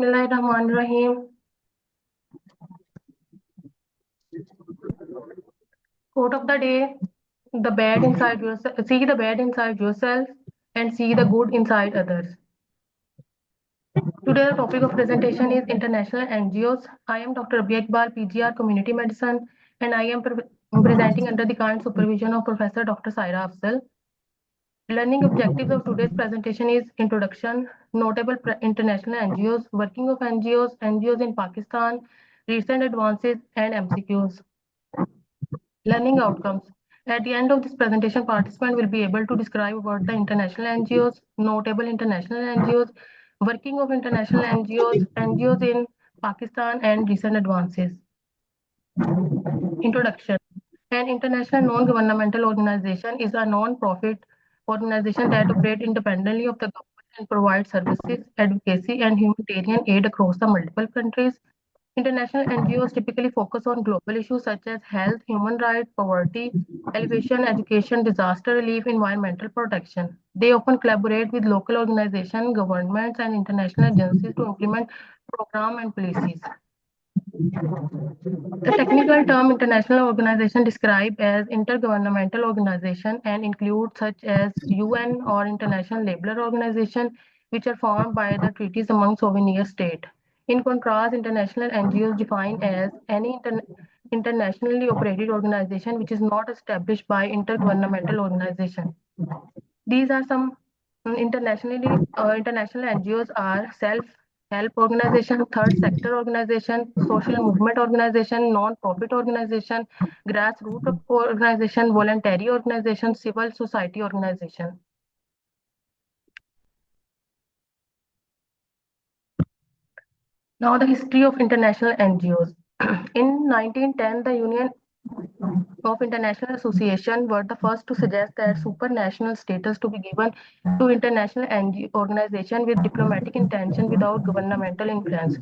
Bismillahirrahmanirrahim. Quote of the day: the bad inside yourself, see the bad inside yourself, and see the good inside others. Today, the topic of presentation is international NGOs. I am Dr. Abhi Iqbal, PGR Community Medicine, and I am presenting under the kind supervision of Professor Dr. Saira Afzal. Learning objectives of today's presentation is introduction, notable international NGOs, working of NGOs, NGOs in Pakistan, recent advances, and MCQs. Learning outcomes. At the end of this presentation, participant will be able to describe about the international NGOs, notable international NGOs, working of international NGOs, NGOs in Pakistan, and recent advances. Introduction. An international non-governmental organization is a non-profit organization that operates independently of the government and provides services, advocacy, and humanitarian aid across the multiple countries. International NGOs typically focus on global issues such as health, human rights, poverty, elevation, education, disaster relief, environmental protection. They often collaborate with local organizations, governments, and international agencies to implement programs and policies. The technical term international organization described as intergovernmental organization and include such as UN or International Labour Organization, which are formed by the treaties among sovereign states. In contrast, international NGOs defined as any internationally operated organization which is not established by intergovernmental organization. These are some international NGOs are self-help organization, third sector organization, social movement organization, non-profit organization, grassroots organization, voluntary organization, civil society organization. Now the history of international NGOs. In 1910, the Union of International Association were the first to suggest that supranational status to be given to international NGO organization with diplomatic intention without governmental influence.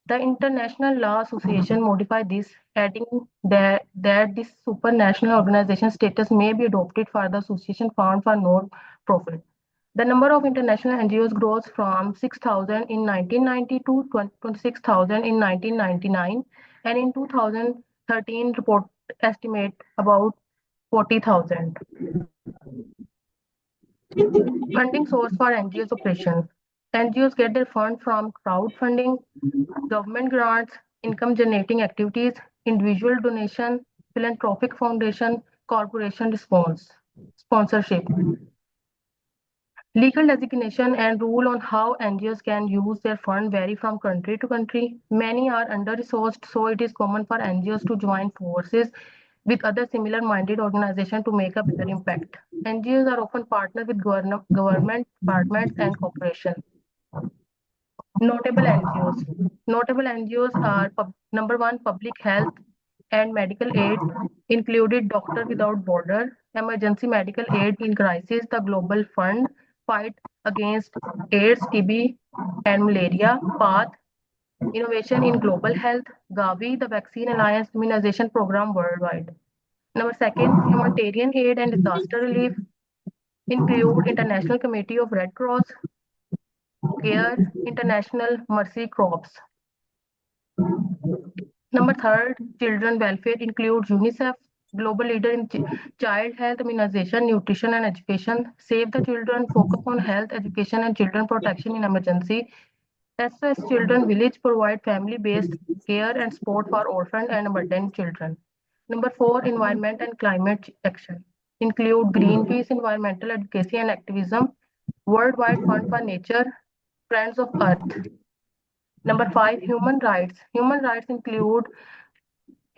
The International Law Association modified this, adding that this supranational organization status may be adopted for the association found for non-profit. The number of international NGOs grows from 6,000 in 1990 to 26,000 in 1999, and in 2013 report estimate about 40,000. Funding source for NGOs operation. NGOs get their fund from crowdfunding, government grants, income generating activities, individual donation, philanthropic foundation, corporation response, sponsorship. Legal designation and rule on how NGOs can use their fund vary from country to country. Many are under-resourced, so it is common for NGOs to join forces with other similar-minded organizations to make a bigger impact. NGOs are often partnered with government departments and corporations. Notable NGOs. Notable NGOs are number one, public health and medical aid, included Doctor Without Border, emergency medical aid in crisis, the Global Fund, fight against AIDS, TB, and malaria, PATH, innovation in global health, Gavi, the Vaccine Alliance immunization program worldwide. Number second, humanitarian aid and disaster relief include International Committee of Red Cross, CARE, International Mercy Corps. Number third, children welfare includes UNICEF, global leader in child health, immunization, nutrition, and education. Save the Children, focus on health, education, and children protection in emergency. SOS Children Village provide family-based care and support for orphan and abandoned children. Number four, environment and climate action include Greenpeace, environmental advocacy and activism, Worldwide Fund for Nature, Friends of Earth. Number five, human rights. Human rights include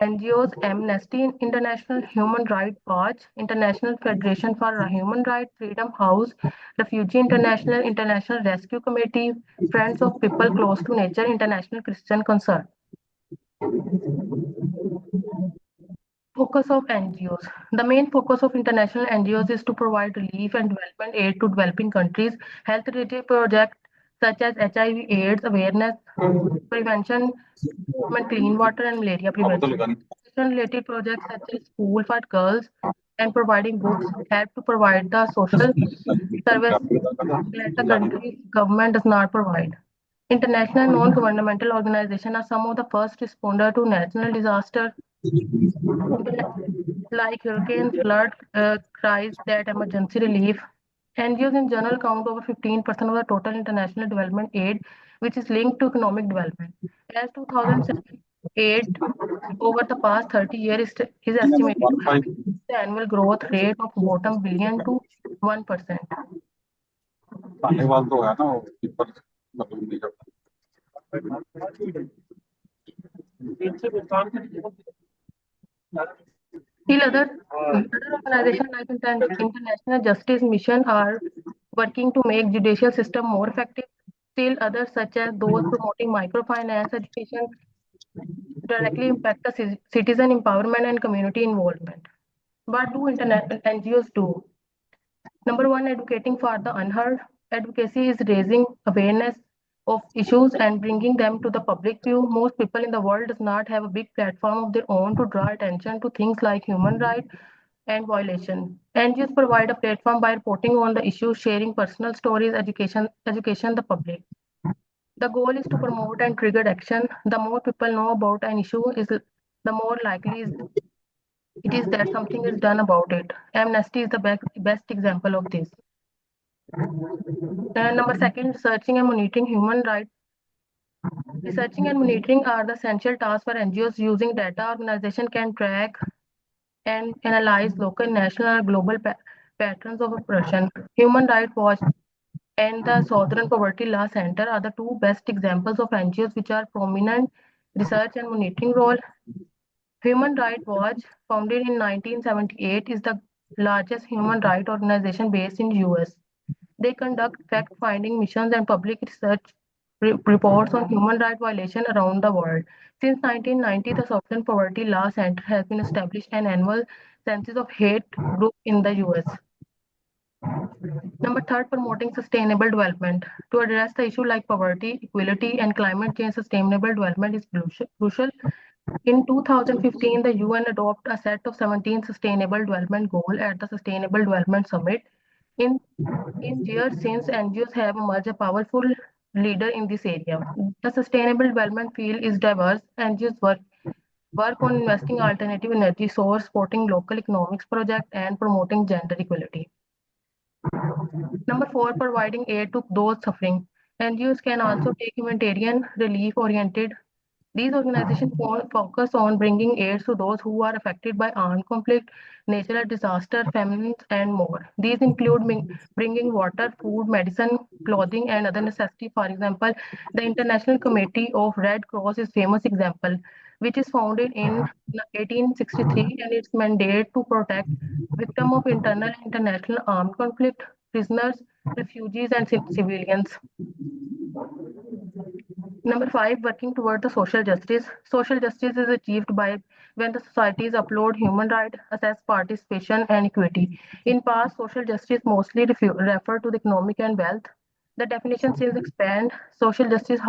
NGOs, Amnesty International, Human Rights Watch, International Federation for Human Rights, Freedom House, Refugee International, International Rescue Committee, Friends of People Close to Nature, International Christian Concern. Focus of NGOs. The main focus of international NGOs is to provide relief and development aid to developing countries, health-related projects such as HIV, AIDS awareness, prevention, clean water, and malaria prevention. Related projects such as school for girls and providing books help to provide the social service that the country government does not provide. International non-governmental organizations are some of the first responder to natural disaster like hurricanes, flood, crises, that emergency relief. NGOs in general count over 15% of the total international development aid, which is linked to economic development. As 2007 aid over the past 30 years is estimated to have increased the annual growth rate of bottom billion to 1%. Sahiwal तो है ना वो ऊपर मतलब नहीं करता Still, other organizations like International Justice Mission are working to make judicial system more effective. Still, others such as those promoting microfinance education directly impact the citizen empowerment and community involvement. What do international NGOs do? Number one, advocating for the unheard. Advocacy is raising awareness of issues and bringing them to the public view. Most people in the world does not have a big platform of their own to draw attention to things like human rights and violation. NGOs provide a platform by reporting on the issues, sharing personal stories, education the public. The goal is to promote and trigger action. The more people know about an issue, is the more likely it is that something is done about it. Amnesty is the best example of this. Number second, researching and monitoring human rights. Researching and monitoring are the essential tasks for NGOs. Using data, organization can track and analyze local, national, or global patterns of oppression. Human Rights Watch and the Southern Poverty Law Center are the two best examples of NGOs which are prominent research and monitoring role. Human Rights Watch, founded in 1978, is the largest human rights organization based in US. They conduct fact-finding missions and public research reports on human rights violations around the world. Since 1990, the Southern Poverty Law Center has been established an annual census of hate group in the US. Number third, promoting sustainable development. To address the issue like poverty, equality, and climate change, sustainable development is crucial. In 2015, the UN adopted a set of 17 sustainable development goals at the Sustainable Development Summit. In years since, NGOs have emerged a powerful leader in this area. The sustainable development field is diverse. NGOs work on investing alternative energy source, supporting local economics projects, and promoting gender equality. Number four, providing aid to those suffering. NGOs can also take humanitarian relief-oriented. These organizations focus on bringing aid to those who are affected by armed conflict, natural disaster, famines, and more. These include bringing water, food, medicine, clothing, and other necessities. For example, the International Committee of Red Cross is famous example, which is founded in 1863, and its mandate to protect victims of internal and international armed conflict, prisoners, refugees, and civilians. Number five, working toward the social justice. Social justice is achieved by when the societies uphold human rights, assess participation, and equity. In past, social justice mostly referred to the economic and wealth. The definition since expand. Social justice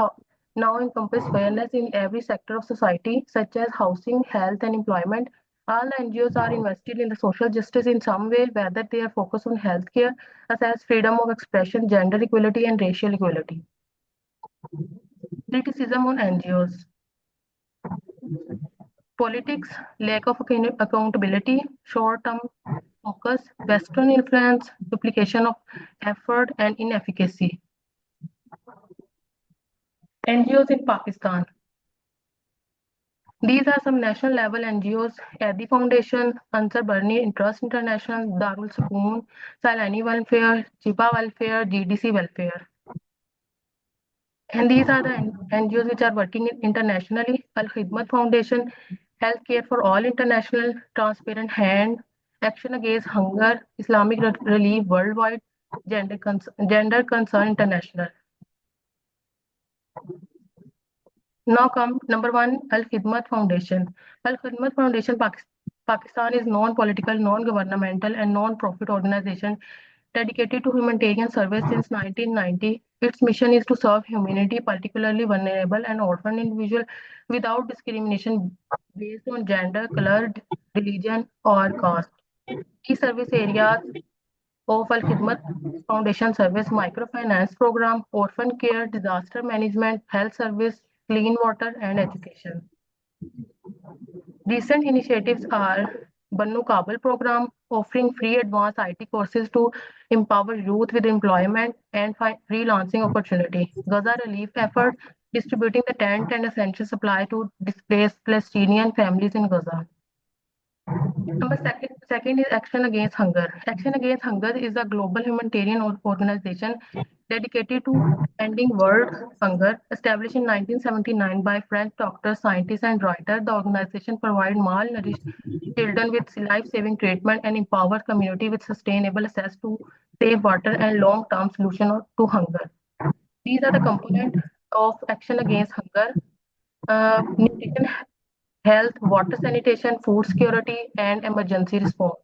now encompass fairness in every sector of society, such as housing, health, and employment. All the NGOs are invested in the social justice in some way, whether they are focused on healthcare, assess freedom of expression, gender equality, and racial equality. Criticism on NGOs. Politics, lack of accountability, short-term focus, Western influence, duplication of effort, and inefficacy. NGOs in Pakistan. These are some national level NGOs: Adi Foundation, Ansar Barni Trust International, Darul Sukoon, Salani Welfare, Chiba Welfare, GDC Welfare. And these are the NGOs which are working internationally: Al Khidmat Foundation, Healthcare for All International, Transparent Hand, Action Against Hunger, Islamic Relief Worldwide, Gender Concern International. Now come number one, Al Khidmat Foundation. Al Khidmat Foundation Pakistan is non-political, non-governmental, and non-profit organization dedicated to humanitarian service since 1990. Its mission is to serve humanity, particularly vulnerable and orphan individuals, without discrimination based on gender, color, religion, or caste. Key service areas of Al Khidmat Foundation Service, Microfinance Program, Orphan Care, Disaster Management, Health Service, Clean Water, and Education. Recent initiatives are Bannu Kabul program, offering free advanced IT courses to empower youth with employment and freelancing opportunity. Gaza relief effort, distributing the tent and essential supply to displaced Palestinian families in Gaza. Number second is Action Against Hunger. Action Against Hunger is a global humanitarian organization dedicated to ending world hunger. Established in 1979 by French doctors, scientists, and writers, the organization provides malnourished children with life-saving treatment and empowers community with sustainable access to safe water and long-term solution to hunger. These are the components of Action Against Hunger: nutrition, health, water sanitation, food security, and emergency response.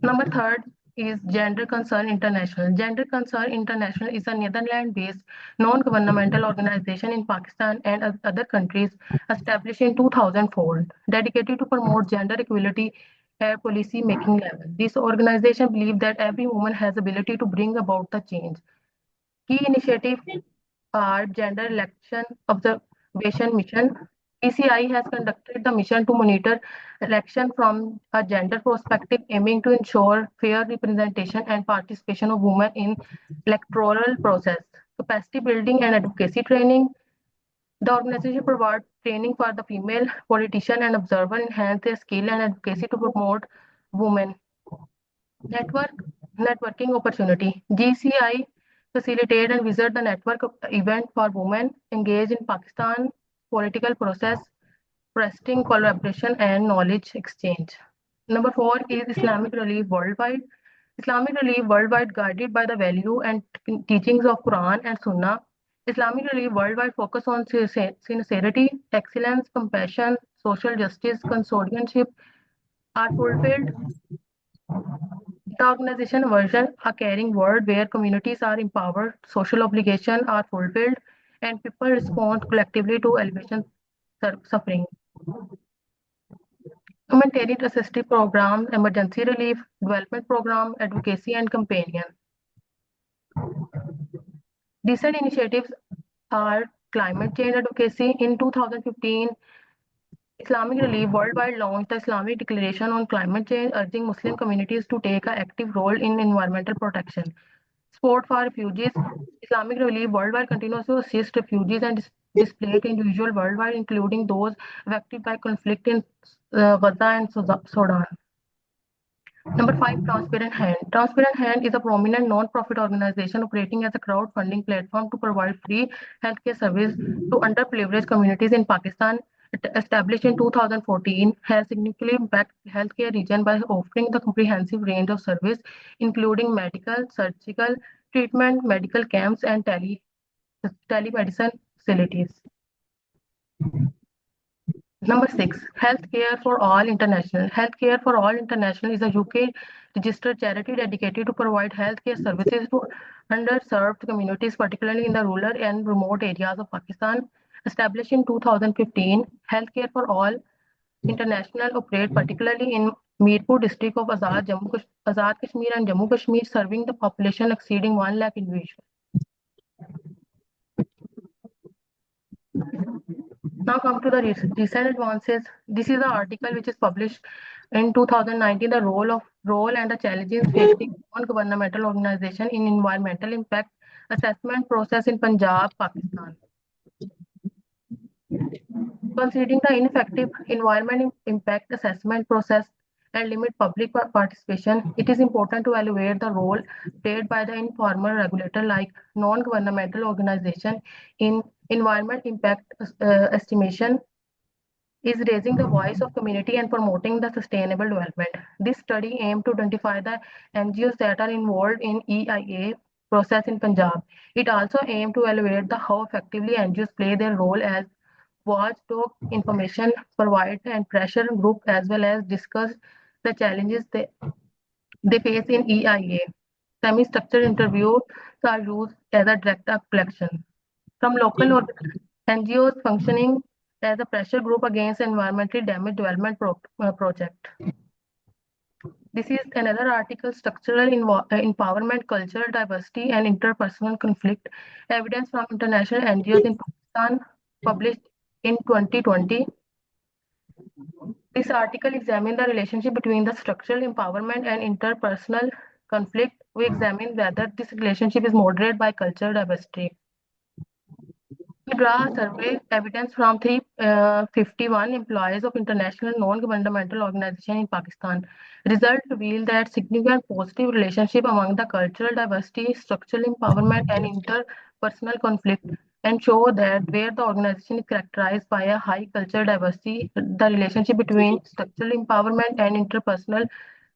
Number third is Gender Concern International. Gender Concern International is a Netherlands-based non-governmental organization in Pakistan and other countries established in 2004, dedicated to promote gender equality at policy making level. This organization believes that every woman has ability to bring about the change. Key initiatives are Gender Election Observation Mission. PCI has conducted the mission to monitor election from a gender perspective, aiming to ensure fair representation and participation of women in electoral process. Capacity building and advocacy training. The organization provides training for the female politician and observer, enhance their skill and advocacy to promote women. Networking opportunity. GCI facilitate and visit the network event for women engaged in Pakistan political process, fostering collaboration and knowledge exchange. Number four is Islamic Relief Worldwide. Islamic Relief Worldwide, guided by the value and teachings of Quran and Sunnah. Islamic Relief Worldwide focus on sincerity, excellence, compassion, social justice, consortiumship are fulfilled. The organization version, a caring world where communities are empowered, social obligations are fulfilled, and people respond collectively to elevation suffering. Humanitarian assistance program, emergency relief, development program, advocacy and companion. Recent initiatives are climate change advocacy. In 2015, Islamic Relief Worldwide launched the Islamic Declaration on Climate Change, urging Muslim communities to take an active role in environmental protection. Support for refugees. Islamic Relief Worldwide continues to assist refugees and displaced individuals worldwide, including those affected by conflict in Gaza and Sudan. Number five, Transparent Hand. Transparent Hand is a prominent non-profit organization operating as a crowdfunding platform to provide free healthcare service to underprivileged communities in Pakistan. Established in 2014, has significantly impacted healthcare region by offering the comprehensive range of service, including medical, surgical treatment, medical camps, and telemedicine facilities. Number six, Healthcare for All International. Healthcare for All International is a UK registered charity dedicated to provide healthcare services to underserved communities, particularly in the rural and remote areas of Pakistan. Established in 2015, Healthcare for All International operate particularly in Mirpur district of Azad Kashmir and Jammu Kashmir, serving the population exceeding 1 lakh individuals. Now come to the recent advances. This is an article which is published in 2019, the role and the challenges facing non-governmental organization in environmental impact assessment process in Punjab, Pakistan. Considering the ineffective environment impact assessment process and limit public participation, it is important to evaluate the role played by the informal regulator like non-governmental organization in environment impact estimation is raising the voice of community and promoting the sustainable development. This study aimed to identify the NGOs that are involved in EIA process in Punjab. It also aimed to evaluate the how effectively NGOs play their role as watchdog, information provider, and pressure group, as well as discuss the challenges they face in EIA. Semi-structured interviews are used as a direct collection from local NGOs functioning as a pressure group against environmentally damaged development project. This is another article, Structural Empowerment, Cultural Diversity and Interpersonal Conflict, Evidence from International NGOs in Pakistan, published in 2020. This article examines the relationship between the structural empowerment and interpersonal conflict. We examine whether this relationship is moderated by cultural diversity. We draw a survey evidence from 351 employees of international non-governmental organizations in Pakistan. Results reveal that significant positive relationship among the cultural diversity, structural empowerment, and interpersonal conflict, and show that where the organization is characterized by a high cultural diversity, the relationship between structural empowerment and interpersonal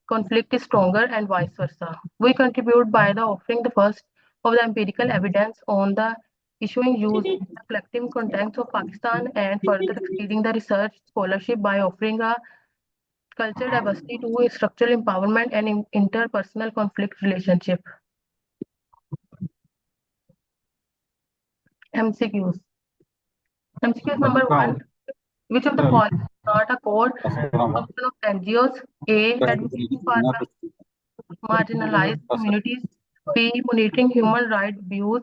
conflict is stronger and vice versa. We contribute by the offering the first of the empirical evidence on the issuing use the collective context of Pakistan and further exceeding the research scholarship by offering a cultural diversity to structural empowerment and interpersonal conflict relationship. MCQs. MCQs number one. Which of the following is not a core function of NGOs? A. Advocating for marginalized communities. B. Monitoring human rights abuse.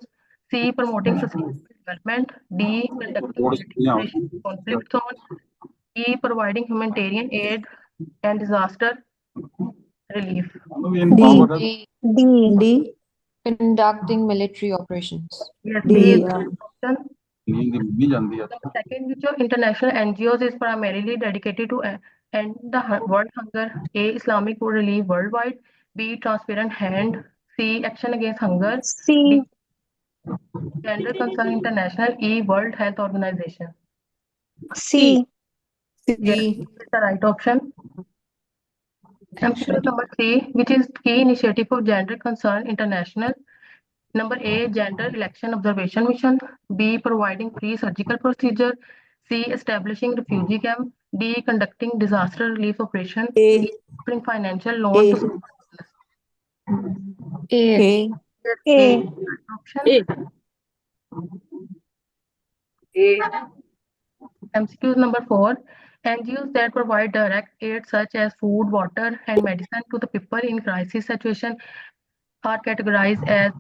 C. Promoting sustainable development. D. Conducting military operations in conflict zones. E. Providing humanitarian aid and disaster relief. D. D. D. Conducting military operations. Yes, D. D is the Yeah. right option. नींद नहीं ਜਾਂਦੀ ਹੈ The second, which of international NGOs is primarily dedicated to end the world hunger? A. Islamic Relief Worldwide. B. Transparent Hand. C. Action Against Hunger. C. D. Gender Concern International. E. World Health Organization. C. Yes, C. is the right option. MCQ number 3, which is key initiative of Gender Concern International. Number A, Gender Election Observation Mission. B, providing free surgical procedure. C, establishing refugee camp. D, conducting disaster relief operation. A. E, offering financial loan to A. A. A. A. option. MCQ number 4. NGOs that provide direct aid such as food, water, and medicine to the people in crisis situation are categorized as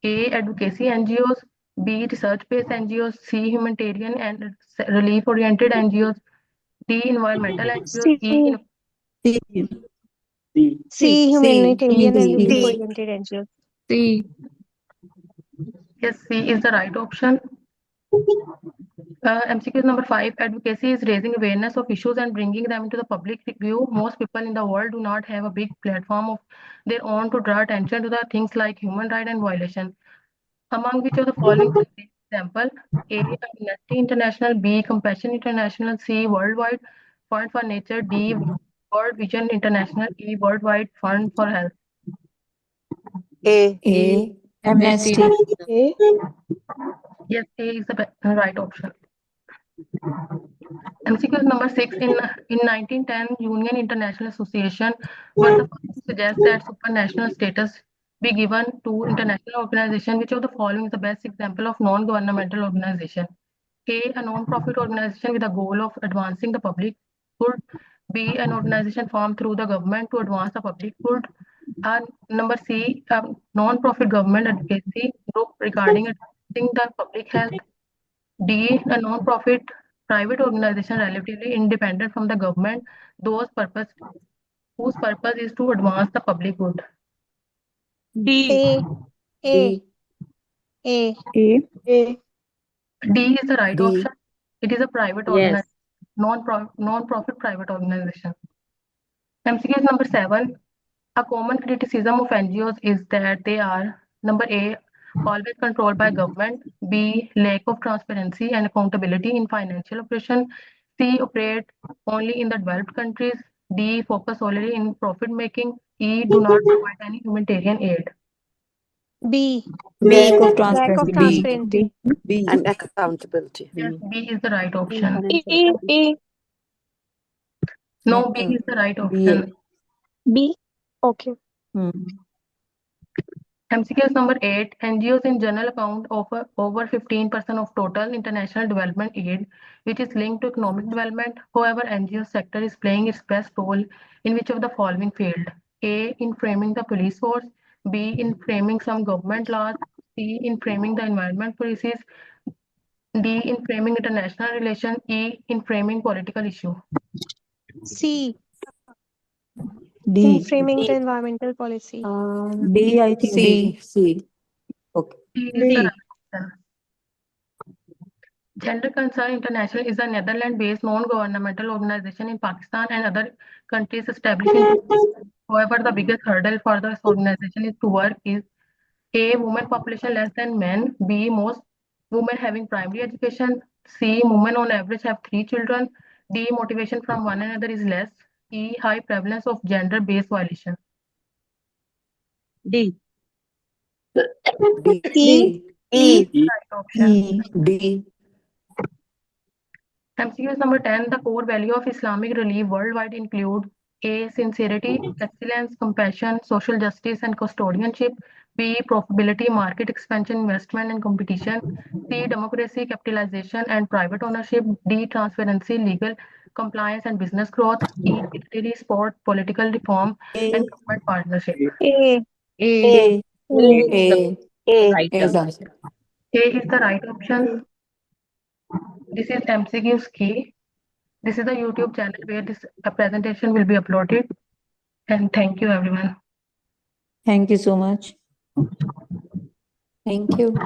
A. Advocacy NGOs. B. Research-based NGOs. C. Humanitarian and relief-oriented NGOs. D. Environmental NGOs. E. C. C. C. Humanitarian and C. relief-oriented NGOs. C. Yes, C is the right option. MCQ number 5. Advocacy is raising awareness of issues and bringing them into the public view. Most people in the world do not have a big platform of their own to draw attention to the things like human rights and violation. Among which of the following example? A. Amnesty International. B. Compassion International. C. Worldwide Fund for Nature. D. World Vision International. E. Worldwide Fund for Health. A. A. Amnesty. A. Yes, A is the right option. MCQ number 6. In 1910, Union International Association were the first to suggest that supranational status be given to international organization. Which of the following is the best example of non-governmental organization? A. A non-profit organization with the goal of advancing the public good. B. An organization formed through the government to advance the public good. Number C. A non-profit government advocacy group regarding advancing the public health. D. A non-profit private organization relatively independent from the government, whose purpose is to advance the public good. A. A. A. A. D is the right D. option. It is a private Yes. non-profit private organization. MCQ number 7. A common criticism of NGOs is that they are number A, always controlled by government. B, lack of transparency and accountability in financial operation. C, operate only in the developed countries. D, focus solely in profit making. E, do not provide any humanitarian aid. B. Lack of Lack of transparency. transparency. B. And accountability. Yes, B is the right option. A. No, B is the right option. B. Okay. Hmm. MCQs number 8. NGOs in general account offer over 15% of total international development aid, which is linked to economic development. However, NGO sector is playing its best role in which of the following field? A. In framing the police force. B. In framing some government laws. C. In framing the environment policies. D. In framing international relations. E. In framing political issue. C. In D. framing the environmental policy. D, I think D. C. Okay. C is the D. right option. Gender Concern International is a Netherlands-based non-governmental organization in Pakistan and other countries established in 2000. However, the biggest hurdle for this organization is to work is A. Women population less than men. B. Most women having primary education. C. Women on average have 3 children. D. Motivation from one another is less. E. High prevalence of gender-based violation. D. D. E. E E. is the right option. E. D. MCQs number 10. The core value of Islamic relief worldwide include A. Sincerity, excellence, compassion, social justice, and custodianship. B. Profitability, market expansion, investment, and competition. C. Democracy, capitalization, and private ownership. D. Transparency, legal compliance, and business growth. E. Military, sport, political reform, and A. government partnership. A. A. A. A. Is answer. A is the right option. This is MCQs key. This is the YouTube channel where this presentation will be uploaded. And thank you, everyone. Thank you so much. Thank you.